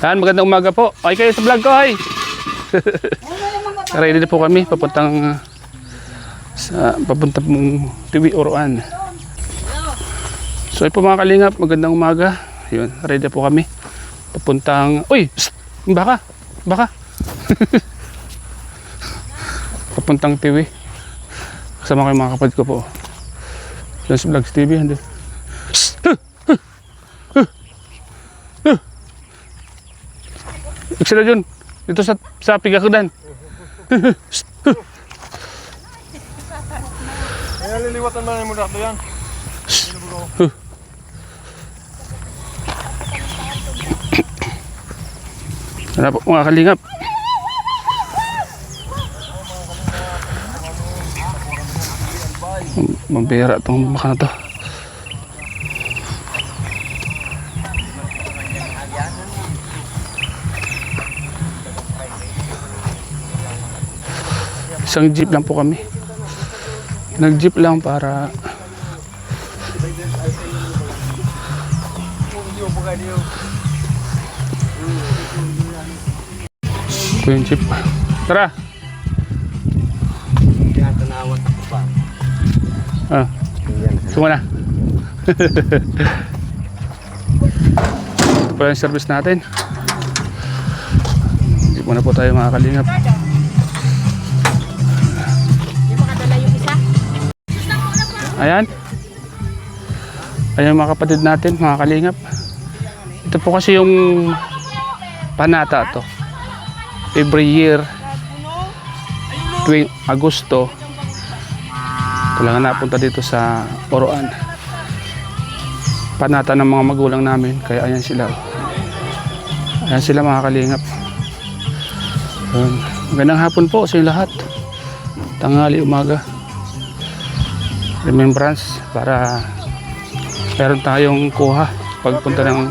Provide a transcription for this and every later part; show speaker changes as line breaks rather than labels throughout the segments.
Yan, magandang umaga po. Okay kayo sa vlog ko, ay. Ready na po kami papuntang pong Tiwi Oroan. So ay po mga kalingap, magandang umaga. Yun, ready na po kami papuntang, uy, psst, baka papuntang Tiwi. Kasama ko yung mga kapatid ko po. Yan sa Vlogs TV, hindi. Sila dyan, dito sa Pigakudan.
Ayan, liliwatan ba mo dito yan?
Ano po mga kalingap? Mabira itong baka na to. Isang jeep lang po kami. Nag-jeep lang para ito yung jeep. Tara! Ah, suma na. Ito pala yung service natin. Hindi muna po tayo mga kalingap. Ayan. Ayan mga kapatid natin, mga kalingap. Ito po kasi yung panata to. Every year, tuwing Agosto, ito lang napunta dito sa Oroan. Panata ng mga magulang namin, kaya ayan sila. Ayan sila mga kalingap. Magandang hapon po sa lahat. Tanghali, umaga. Remembrance para meron tayong kuha pagpunta ng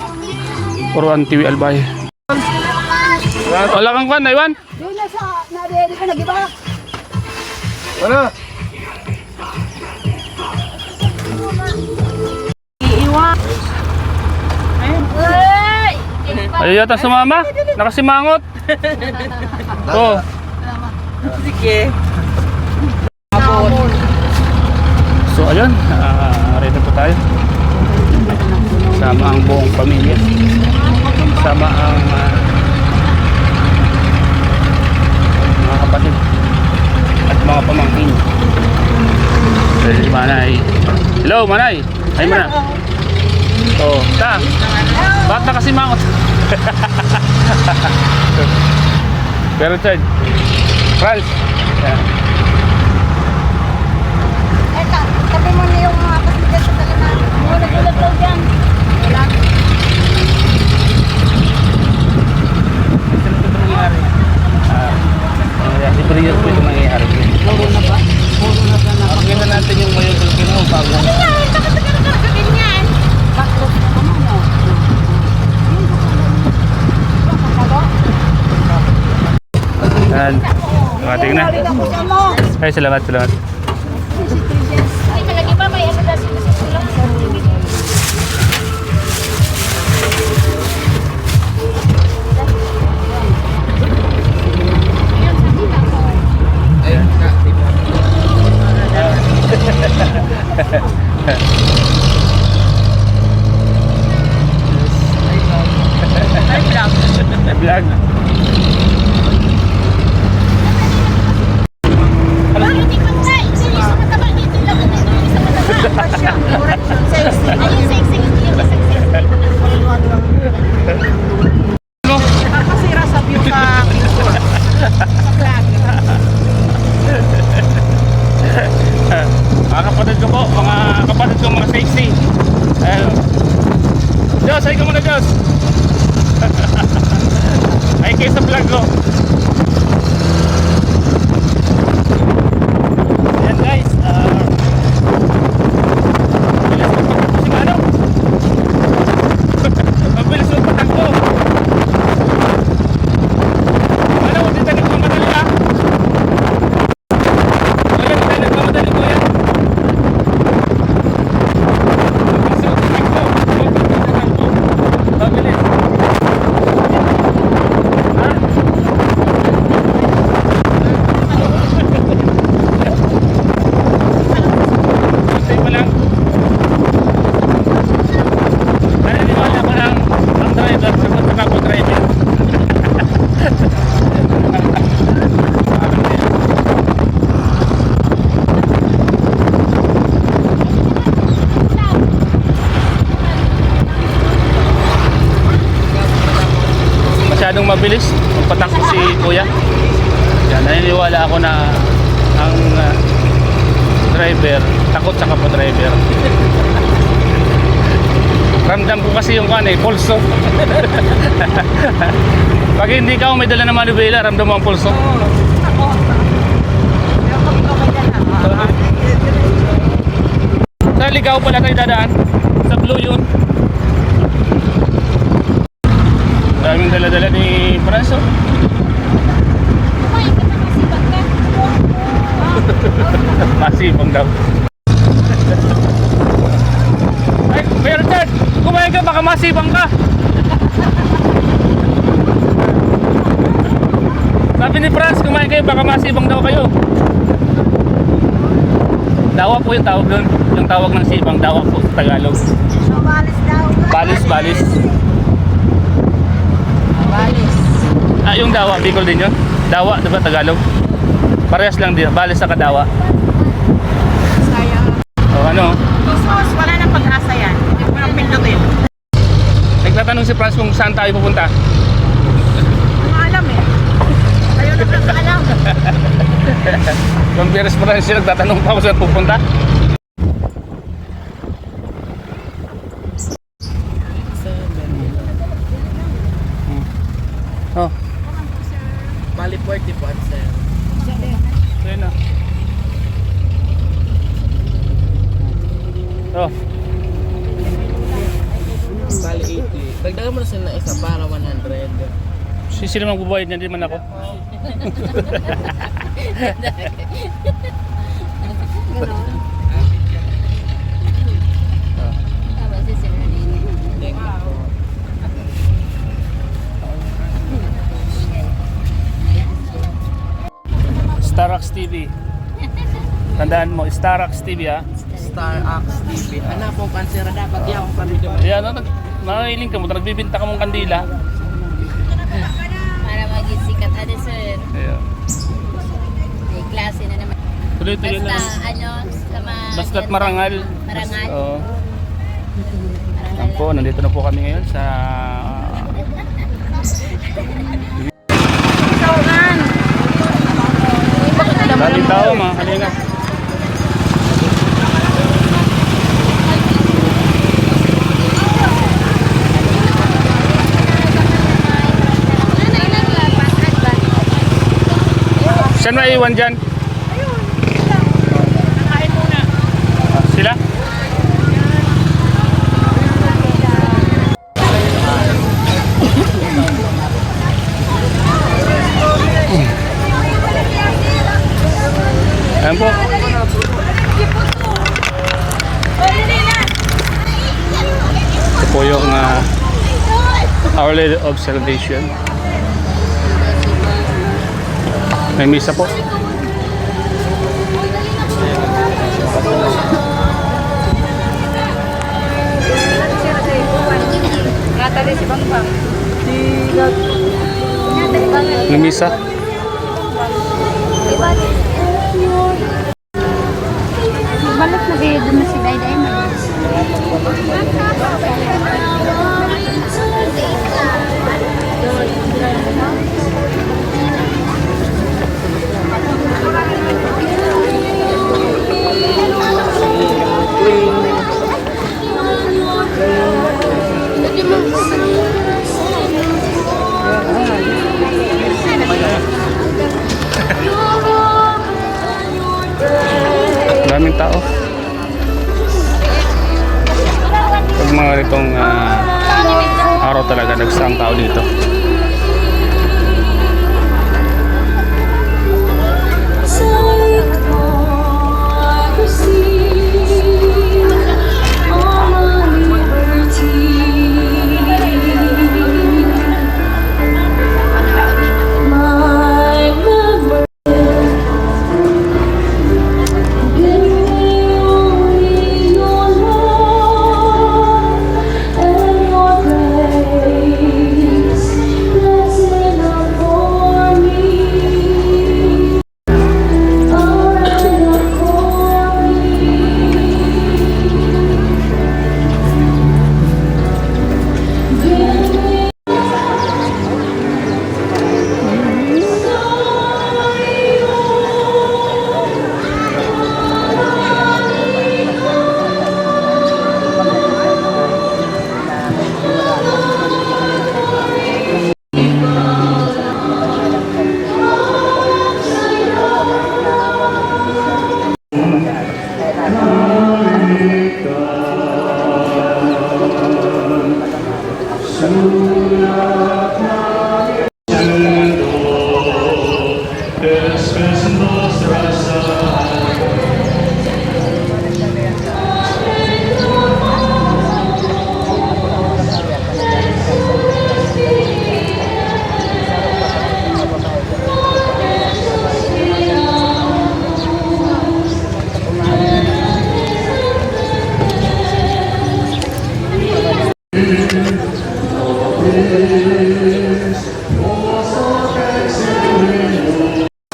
Oroan Tiwi Albay. Wala kang kwan, Iwan?
Doon na sa nari ka nag-iba.
Ano?
Iiwan.
Ayaw yata sumama? Nakasimangot? Oo.
Sige.
So ayun, ready po tayo. Sama ang buong pamilya. Sama ang mga kapatid at mga pamangkin. Si Manay. Hello Manay. Ay Manay. Oh, ta. Bakit nakasimangot? Pero Chad, Franz. Yeah.
Tabi mo na yung mga pasinda sa talaman. Ulag-ulag daw dyan. Wala.
Libre yun po yung nangyayari.
Puro na ba? Puro na ba na?
Pakita natin yung mayo Filipino bago.
Ano yan? Bakit ka ganyan? Bakit ka mo no?
Yan. Mating na. Ay, salamat.
Ay, malagi pa may ano daw sa sulang.
Vlog.
Bakit di pa tayo? Isa mataba dito lang. Isa mataba. Sexy. Ayun, sexy. Yung sexy. Nakakasira sa view ka. Sa vlog.
Mga kapatid ko po, mga sexy. Ayun. Diyos, ay ka muna Diyos. Ay kayo sa vlog Takot sa kapwa driver. Masyadong mabilis magpatakbo si kuya. Yan, naniniwala ako na ang driver takot sa kapwa driver. Ramdam ko kasi yung pulso. Pag hindi ka may dala ng manubela, ramdam mo ang pulso. Sa Ligaw pala tayo dadaan. Sa Blue yun. Daming dala-dala ni Franso.
Kumain ka na masibag ka.
Masipang daw. Ay, Kuya Richard, kumain ka, baka masipang ka. Sabi ni Franz, kumain kayo, baka masipang daw kayo. Dawa po yung tawag doon. Yung tawag ng sipang, dawa po sa Tagalog.
Balis daw.
Balis.
Balis.
Ah, yung dawa, Bicol din yun? Dawa, diba Tagalog? Parehas lang din, balis sa kadawa.
Sayang.
O ano?
Sos, wala nang pag-asa yan. Hindi ko nang pindutin.
Nagtatanong si Franz kung saan tayo pupunta.
Ang alam eh. Ayaw na nakaalam.
Kung Beres Franz siya, nagtatanong pa kung saan pupunta. Oh.
Bali 40 po at sir.
Ayun na. Oh.
Bali 80. Dagdagan mo na sila na isa para 100.
Sino mang bubuhay niyan, di man ako.
Thank you po.
Starax TV. Tandaan mo, Starax TV ha.
Star Axe TV. Ano pong kansera dapat yung pamilya mo?
Ayan, mahiling ka mo, nagbibinta ka mong kandila.
Para maging sikat. Ano sir?
Ayan.
May klase na naman.
Tuloy-tuloy
Basta
na.
ano, sama...
Basta't marangal.
Marangal?
Oo.
Marangal
Yan po, nandito na po kami ngayon sa...
Saugan!
Daming tao mga kalingap. Saan na iwan dyan? Sila? Ayan po. Ito po yung Our Lady of Salvation. May misa po.
Natali si Bangpang.
May misa.
Balik na kayo dun na si Dayday mo.
Daming tao. Pag mga itong araw talaga nagsang tao dito.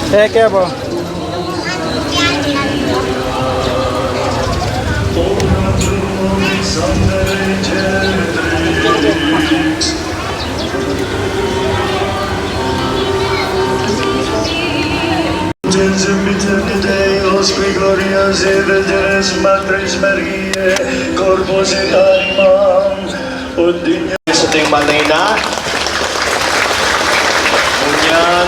Take care, bro.
Deus qui glorias et virgines matres Mariae, corpus et animam, ut digna. Sa ting Manila, ngunyan,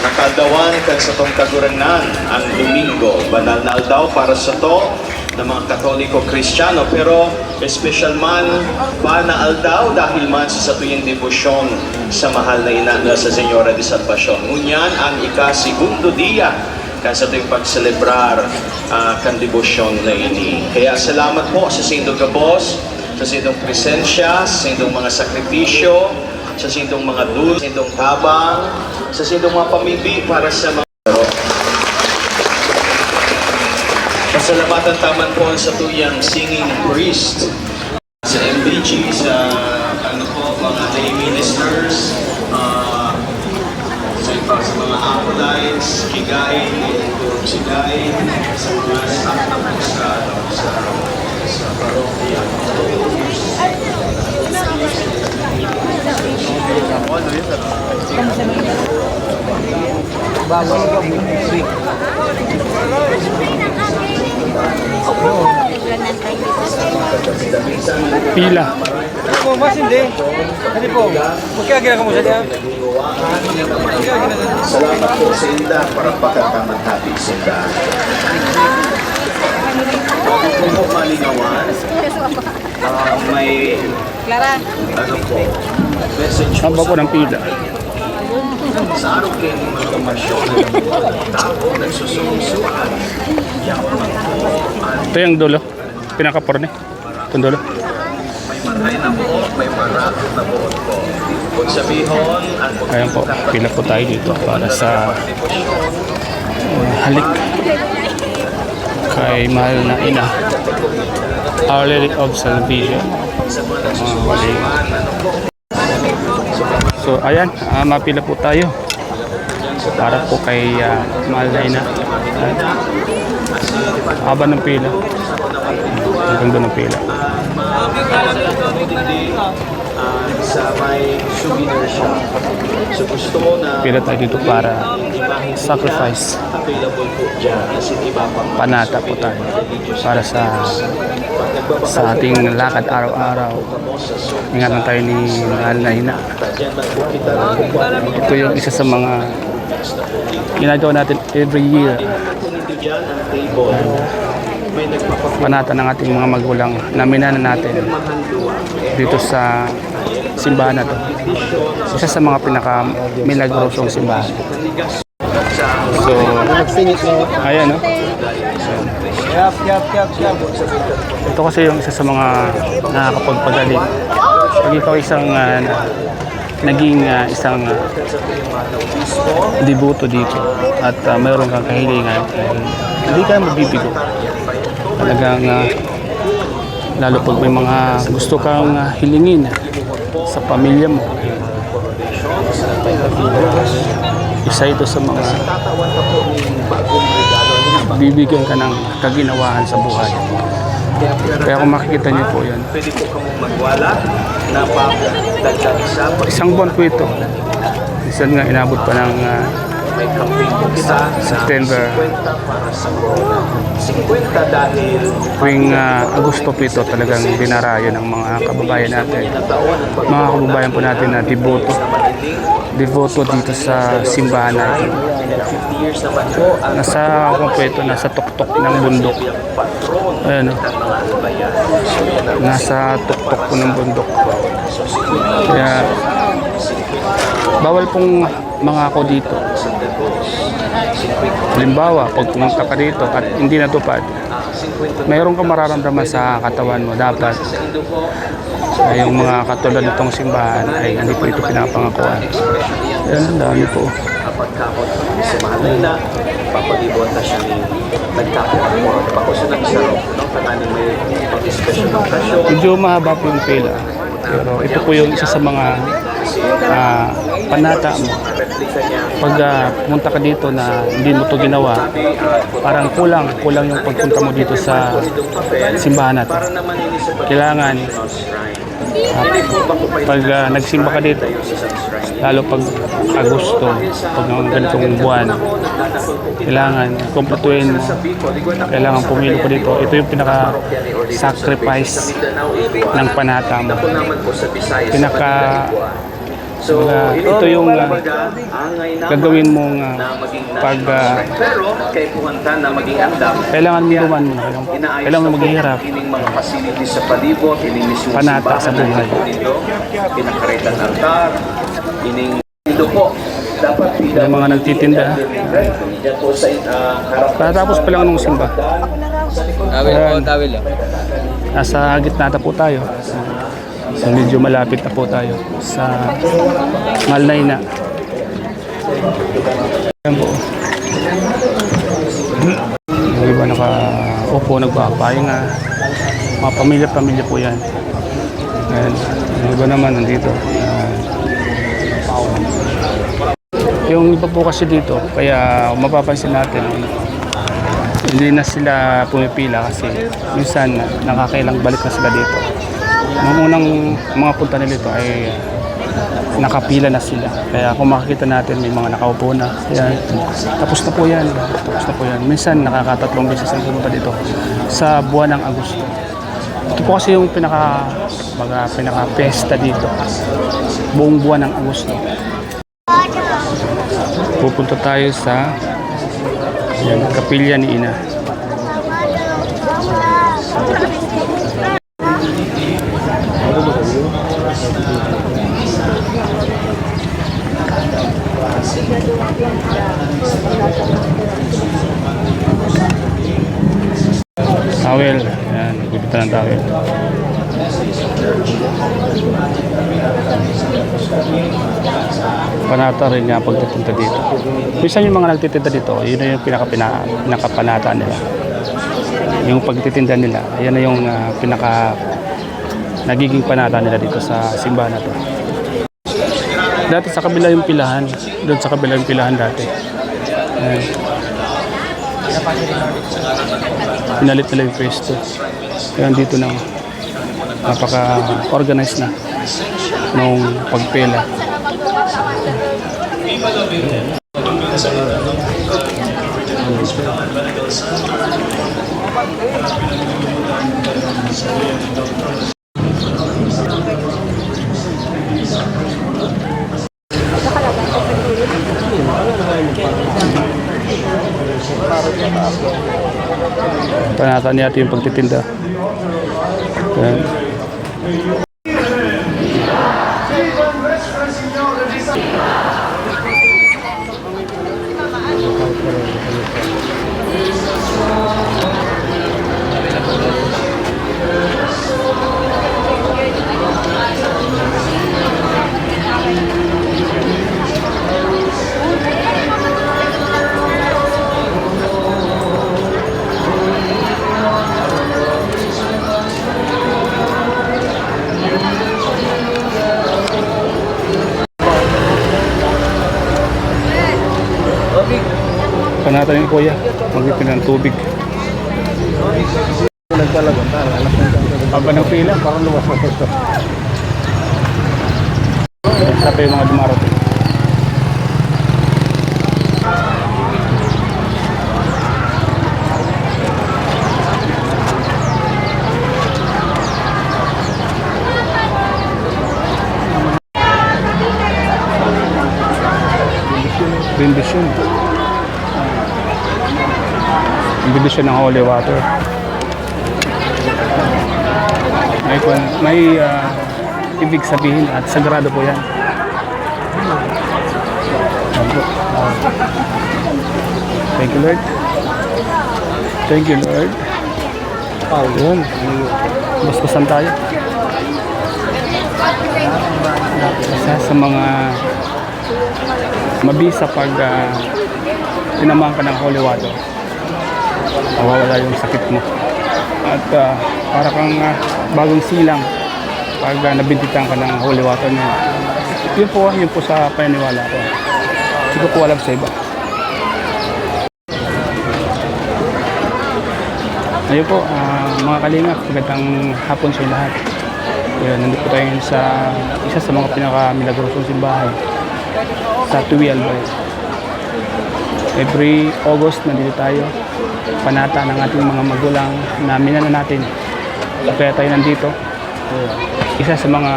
nakadawan kag sa tong kaguranan ang Domingo, banal na aldaw para sa to ng mga Katoliko Kristiyano, pero special man ba na aldaw dahil man sa tuyong debosyon sa mahal na ina na sa Senyora de Salvacion. Ngunyan ang ika-segundo dia kan sa tuyong pagselebrar kan debosyon na ini. Kaya salamat po sa sindong kabos, sa sindong presensya, sa sindong mga sakripisyo, sa sindong mga dul, sa sindong tabang, sa sindong mga pamimbi para sa mga pasalamatan taman po sa tuyang singing priest, sa MBG, sa ano po, mga lay ministers, sa mga acolytes, kigain, turog sigain, sa mga staff na po sa parokya.
Pila.
Po, mas hindi. Hindi po. Magkagina ka mo sa diyan.
Salamat po sa inda para pagkakamatabi sa inda. Kung po malingawan, may ano po, message
Saan ba po ng pila?
sa araw kayo ng mga kamasyon ng tao, nagsususuan. Yaman po,
Ito yung dulo. Pinaka-porne. Itong dulo.
may maray na buhok, may marakot na buhok po. Kung sabihon, ang
Ayan po, pila po tayo dito para sa halik kay mahal na ina, Our Lady of Salvation. So ayan, mapila po tayo para po kay mahal na ina. Haba ng pila, ang ganda ng pila.
sa may souvenir shop. So gusto mo na
Pila tayo dito para sacrifice.
available po dyan. Kasi iba pang
Panata po tayo para sa ating lakad araw-araw. Ingatan tayo ni mahal na ina.
dyan lang po kita lang.
Ito yung isa sa mga ginagawa natin every year.
Kung hindi dyan ang table, may nagpapapagawa
Panata ng ating mga magulang na minana natin dito sa simbahan na to. Isa sa mga pinaka-milagrosong simbahan. So, ayan, no?
Yap.
Ito kasi yung isa sa mga nakakapagpagaling. Pag ikaw isang naging isang deboto dito at mayroon kang kahilingan, hindi ka mabibigo. Talagang lalo pag may mga gusto kang hilingin sa pamilya mo, isa ito sa mga bibigyan ka ng kaginawaan sa buhay. Kaya kung makikita niyo po yan,
pwede po kang magwala na pagdagdag sa
isang buwan po ito. Minsan nga inabot pa ng
may campaign po kita
September.
50 para sa corona. 50 dahil
Tuwing Agosto po ito talagang dinarayo ng mga kababayan natin.
taon ang
Mga kababayan po natin na devoto dito sa simbahan natin.
50 years naman po ang
Nasa kung po ito, nasa tuktok ng bundok.
patron
Ayan, no?
ng mga albayan. So yan ang
Nasa tuktok po ng bundok. Kaya bawal pong mangako dito. Halimbawa, pag pumunta ka dito at hindi natupad, mayroon kang mararamdaman sa katawan mo. Dapat yung mga katulad nitong simbahan ay hindi po ito pinapangakuan. Yan, dami po.
pagkakot sa mahal na papag-ibon na siya ni nagkakot mo. Pakusunod sa rock, no? Kananin may pag-special ng kasyon.
Medyo mahaba po yung pila. Pero ito po yung isa sa mga panata mo. Pag pumunta ka dito na hindi mo to ginawa, parang kulang yung pagpunta mo dito sa simbahan natin. Kailangan pag nagsimba ka dito, lalo pag Agosto, pag ganitong buwan, kailangan kumpletuhin mo, kailangan pumili ko dito. Ito yung pinaka-sacrifice ng panata mo. Ito yung gagawin mong pag kailangan mo duman mo, kailangan mo maghihirap panata sa buhay. Yung mga nagtitinda, patapos pa lang nung simba.
Tawil.
Nasa gitna na po tayo. So medyo malapit na po tayo sa Malnay na. Ayan po. Yung iba nakaupo, nagpapahinga. Mga pamilya-pamilya po yan. Ayan. Yung iba naman nandito. Yung iba po kasi dito, kaya mapapansin natin, hindi na sila pumipila kasi minsan nakakailang balik na sila dito. Nung unang mga punta nila ito ay nakapila na sila. Kaya kung makikita natin may mga nakaupo na. Ayan, tapos na po yan. Minsan nakakatatlong beses ang pumunta dito sa buwan ng Agosto. Ito po kasi yung pinaka-pesta dito. Buong buwan ng Agosto. Pupunta tayo sa kapilya ni Ina. Tawel. Ayan, nagbibita ng tawel. Panata rin nga pagtitinda dito. Minsan yung mga nagtitinda dito, yun na yung pinakapanata nila. Yung pagtitinda nila, yan na yung nagiging panata nila dito sa simbahan na to. Dati sa kabila yung pilahan, doon sa kabila yung pilahan dati. Ayan. Pinalit nila yung pwesto. Kaya dito na napaka-organized na nung pagpela. Panata niya ito yung pagtitinda. Ayan. Panata ni Kuya, magpipin ng tubig. Haba ng pila, parang luwas na ito. Sabi yung mga dumarating. Bendisyon. Bendisyon ng holy water. May ibig sabihin at sagrado po yan. Thank you, Lord. Thank you, Lord. Yun. Basbasan tayo. Isa sa mga mabisa pag tinamaan ka ng holy water, mawawala yung sakit mo. At para kang bagong silang pag nabintitan ka ng holy water niya. Yun po sa paniniwala ko. Hindi ko po alam sa iba. Ayun po, mga kalingap, magandang hapon sa lahat. Ayun, nandito po tayo ngayon sa isa sa mga pinaka-milagrosong simbahan sa Tuwi Albay. Every August nandito tayo, panata ng ating mga magulang na minana natin. Kaya tayo nandito, isa sa mga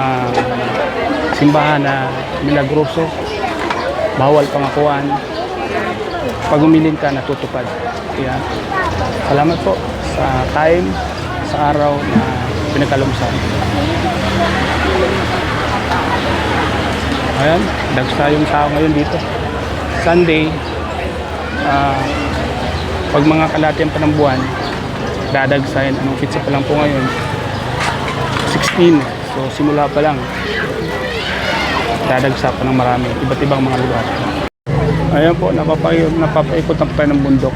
simbahan na milagroso, bawal pangakuan, pag umiling ka natutupad. Kaya salamat po sa time, sa araw na pinagkalumsan. Ayan, dagsa yung tao ngayon dito. Sunday, pag mga kalatian pa ng buwan, dadagsayan. Anong pizza pa lang po ngayon? 16. So simula pa lang, dadagsa pa ng marami. Iba't ibang mga lugar. Ayan po, napapaikot ang pa ng bundok.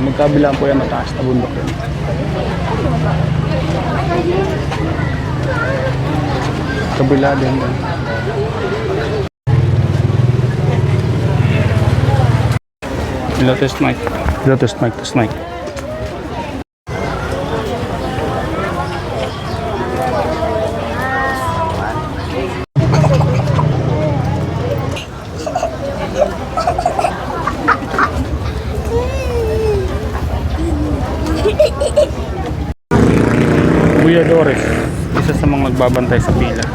Magkabilang po yan, mataas na bundok yun. Kabila din yan. Hello, test mic. Hello, test mic, test mic. Kuya Doris, isa sa mga nagbabantay sa pila.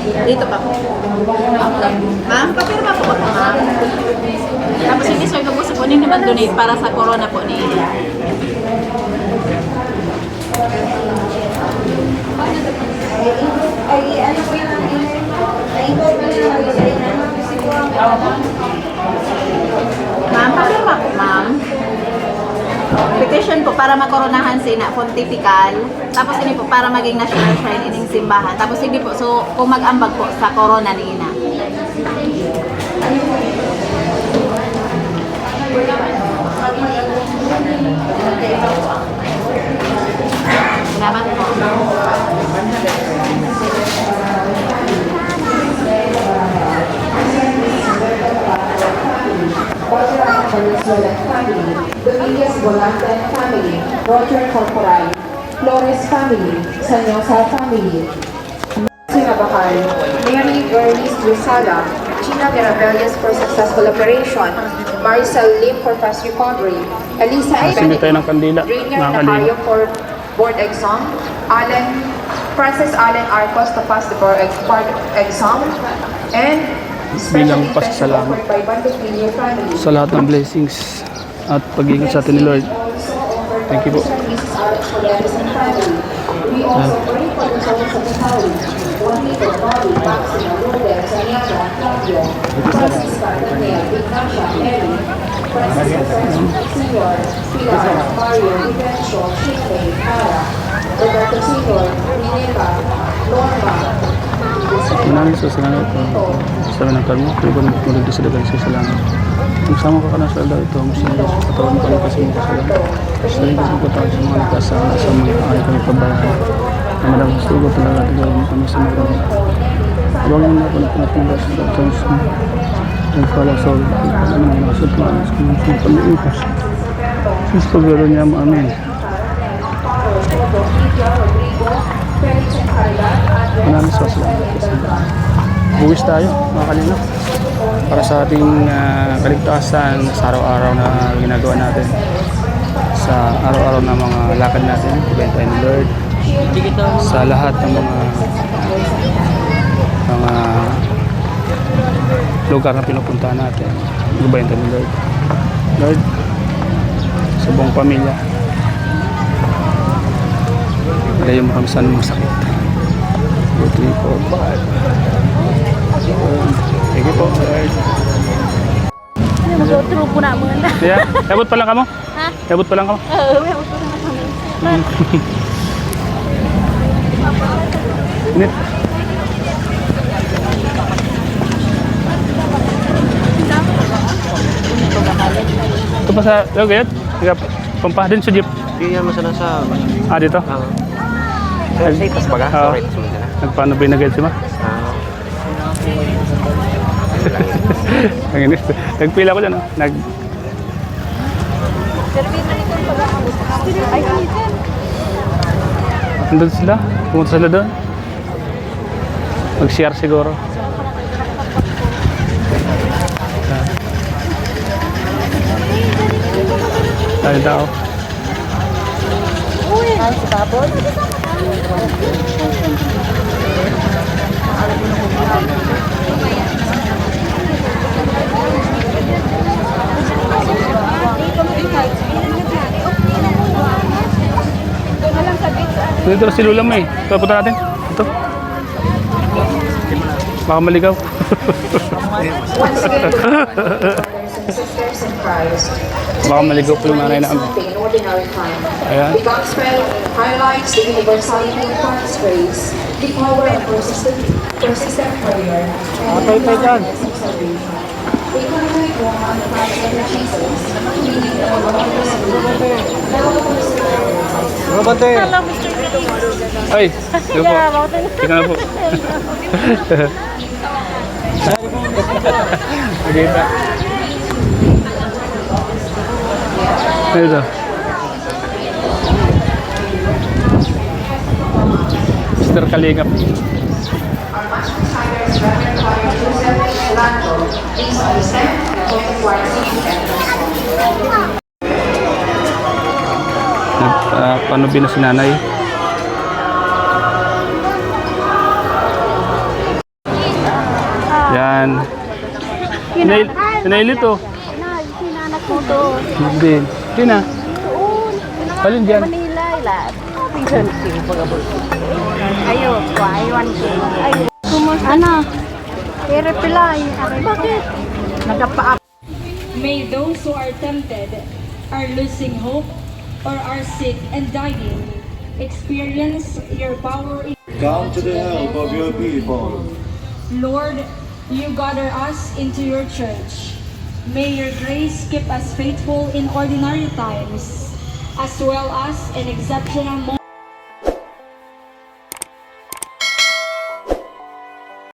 Dito pa po. Ma'am, papirma po ako, ma'am. Tapos hindi sir, gusto po nyo naman donate para sa corona po ni Ma'am, papirma po, ma'am. Petition po para makoronahan sina pontifical. Tapos ini po para maging national shrine ining simbahan. Tapos hindi po so kung mag-ambag po sa corona nina. Salamat po.
Venezuelan family, Dominguez Volante family, Roger Corporal, Flores family, Sanyosa family, Sinabacal, Mary Verlis Rizala, Gina Mirabellas for successful operation, Maricel Lim for fast recovery, Elisa
Sindi tayo ng kandila,
Rainier
mga kalingap.
Nacayo for board exam, Francis Allen Arcos to pass the board exam, and
Bilang pasasalamat sa lahat ng blessings at pag-iingat sa atin ni Lord. Thank you po.
We also pray for the souls of the Holy, Juanito, Bobby, Maxine, Lourdes, Saniana, Fabio, Francisca, Daniel, Ignacia, Mary, Francisco, Senor, Pilar, Mario, Vivencio, Chique, Ara, Roberto Senor, Nineta, Norma,
Maraming salamat po. Sa minatag mo, kaya ba nagmulig sa dagang sa salamat. Kung sama ka na sa alda ito, mas nila sa katawan kami kasi mga salamat. Sa ligas ng katawa sa mga nagkasama sa mga ay kami pabayan. Na maraming sugo talaga at gawin kami sa mga kami. Abang na ako na pinapunta sa dagang sa ang pala sa ulit. Ano mga nasa planos kung sa pag-iupas. Sus pagwero niya mo, amin. Maraming salamat kasi buwis tayo mga kalingap para sa ating kaligtasan sa araw-araw na ginagawa natin sa araw-araw na mga lakad natin gabayan tayo ni Lord sa lahat ng mga lugar na pinupuntahan natin gabayan tayo ni Lord sa buong pamilya malayo mo kami saan mga sakit 2, 3, 4, 5. Thank you po.
Mag-go-through po na muna.
Kaya, abot pa lang kamo?
Ha?
Abot pa lang kamo?
Oo, may auto na kami.
Init. Ito pa sa lagayat? Pampahdin sa jeep.
Hindi yan masana sa...
Dito?
Sa itas baga?
Oo.
Sa itas mo sila.
Nagpaano binagay si Ma? Ang inis. Nagpila ko dyan. Andun sila. Pumunta sila doon. Mag-share siguro. Dahil tao.
Si Babon?
Dito si Lula mo eh. Ito, punta natin. Ito. Baka maligaw.
Once again, brothers and sisters in Christ,
Baka maligaw po yung nanay na ano.
something in ordinary time.
Ayan.
The gospel highlights the universality of God's grace, the power of persistent prayer, and the glorious of salvation. We commemorate on the Passion of Jesus, meaning the wonders of
Robate!
Ay, ito po. Tika na po. Magkita. Ito. Mr. Kalingap.
Our Master Designers, Reverend Father Joseph Orlando, is on the 7th and 24th
Panubi na si nanay. Yan. Pinailit to.
Sinanak mo to.
Hindi. Hindi na. Palin dyan.
Manila, lahat. Ayo, aywan ko. Ayo. Ano? I-reply. Bakit? Nagpa
May those who are tempted, are losing hope, or are sick and dying, experience your power in
Come to the help of your people.
Lord, you gather us into your church. May your grace keep us faithful in ordinary times, as well as in exceptional moments.